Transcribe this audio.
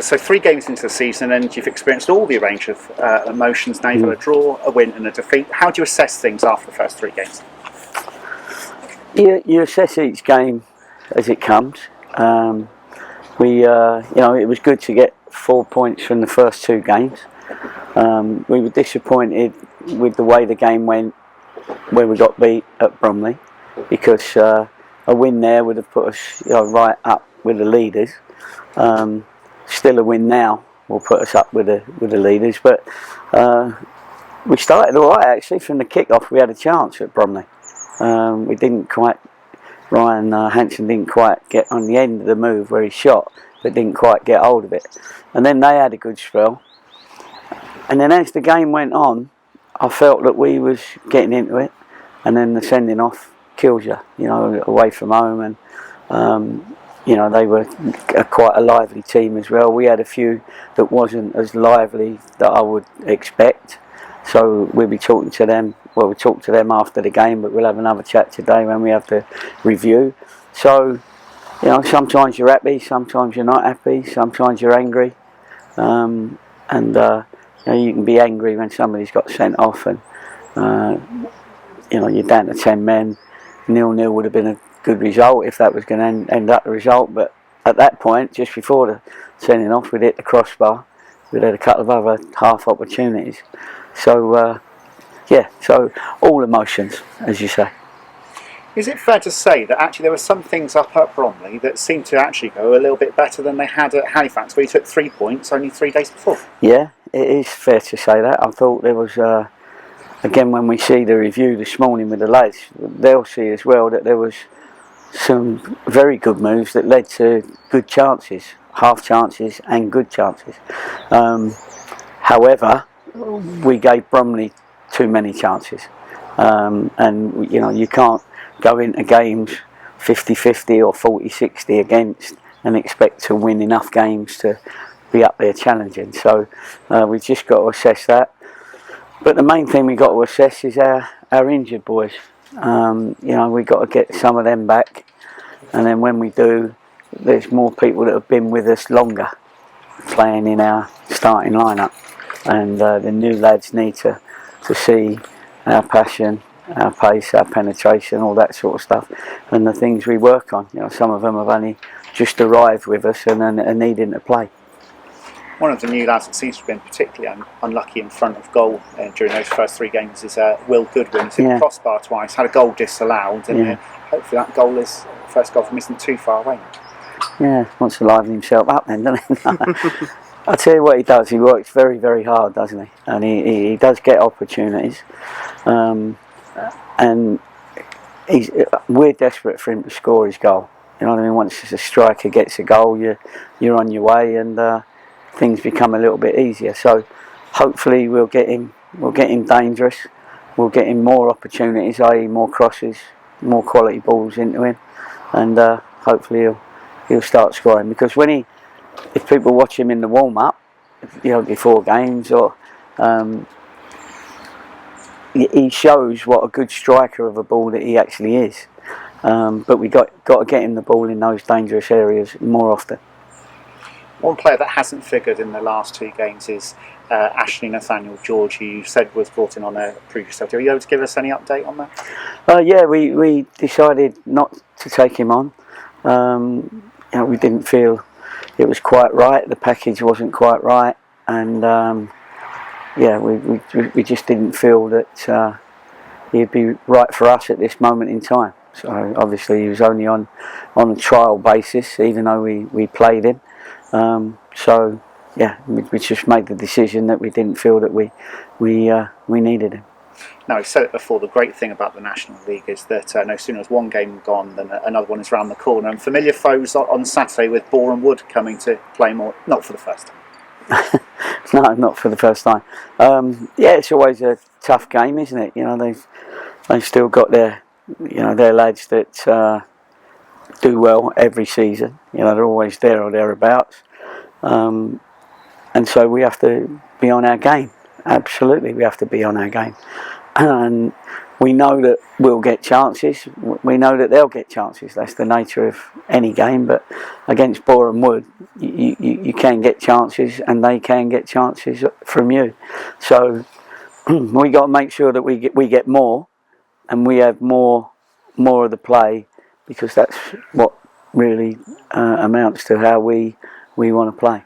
So 3 games into the season, and you've experienced all the range of emotions. Now you've got a draw, a win, and a defeat. How do you assess things after the first 3 games? You assess each game as it comes. It was good to get 4 points from the first 2 games. We were disappointed with the way the game went when we got beat at Bromley, because a win there would have put us right up with the leaders. Still a win now will put us up with the leaders, but we started all right actually. From the kick-off we had a chance at Bromley. We didn't quite, Ryan Hansen didn't quite get on the end of the move where he shot, but didn't quite get hold of it. And then they had a good spell. And then as the game went on, I felt that we was getting into it, and then the sending off kills you, away from home. And they were quite a lively team as well. We had a few that wasn't as lively that I would expect. So we'll be talking to them. Well, we talked to them after the game, but we'll have another chat today when we have the review. So, sometimes you're happy, sometimes you're not happy, sometimes you're angry, and you can be angry when somebody's got sent off, and you're down to 10 men. 0-0 would have been a good result if that was going to end up the result. But at that point, just before the sending off, we'd hit the crossbar. We'd had a couple of other half opportunities. So so all emotions, as you say. Is it fair to say that actually there were some things up at Bromley that seemed to actually go a little bit better than they had at Halifax, where you took 3 points only 3 days before? Yeah, it is fair to say that. I thought there was, again, when we see the review this morning with the lads, they'll see as well that there was some very good moves that led to good chances, half chances and good chances. However, we gave Bromley too many chances, and you can't go into games 50-50 or 40-60 against and expect to win enough games to be up there challenging. So we've just got to assess that. But the main thing we've got to assess is our injured boys. We've got to get some of them back, and then when we do, there's more people that have been with us longer playing in our starting lineup, and the new lads need to see our passion, our pace, our penetration, all that sort of stuff, and the things we work on. Some of them have only just arrived with us and are needing to play. One of the new lads that seems to have been particularly unlucky in front of goal during those first 3 games is Will Goodwin. He's hit the crossbar twice, had a goal disallowed, and hopefully that goal is first goal from isn't too far away. Yeah, wants to liven himself up then, doesn't he? I'll tell you what he does. He works very, very hard, doesn't he? And he does get opportunities, and we're desperate for him to score his goal. You know what I mean? Once a striker gets a goal, you're on your way, and things become a little bit easier. So hopefully we'll get him dangerous. We'll get him more opportunities, i.e. more crosses, more quality balls into him, and hopefully he'll start scoring. Because if people watch him in the warm-up, before games, or he shows what a good striker of a ball that he actually is. But we got to get him the ball in those dangerous areas more often. One player that hasn't figured in the last 2 games is Ashley Nathaniel George, who you said was brought in on a previous subject. Are you able to give us any update on that? Yeah, we decided not to take him on. We didn't feel it was quite right. The package wasn't quite right, and we just didn't feel that he'd be right for us at this moment in time. So obviously he was only on a trial basis, even though we played him. We just made the decision that we didn't feel that we needed him. Now, I've said it before, the great thing about the National League is that no sooner is one game gone than another one is round the corner. And familiar foes on Saturday with Boreham Wood coming to play more, not for the first time. No, not for the first time. It's always a tough game, isn't it? They've still got their lads that do well every season. They're always there or thereabouts. And so we have to be on our game. Absolutely, we have to be on our game. And we know that we'll get chances. We know that they'll get chances. That's the nature of any game. But against Boreham Wood, you can get chances, and they can get chances from you. So we got to make sure that we get more, and we have more of the play, because that's what really amounts to how we want to play.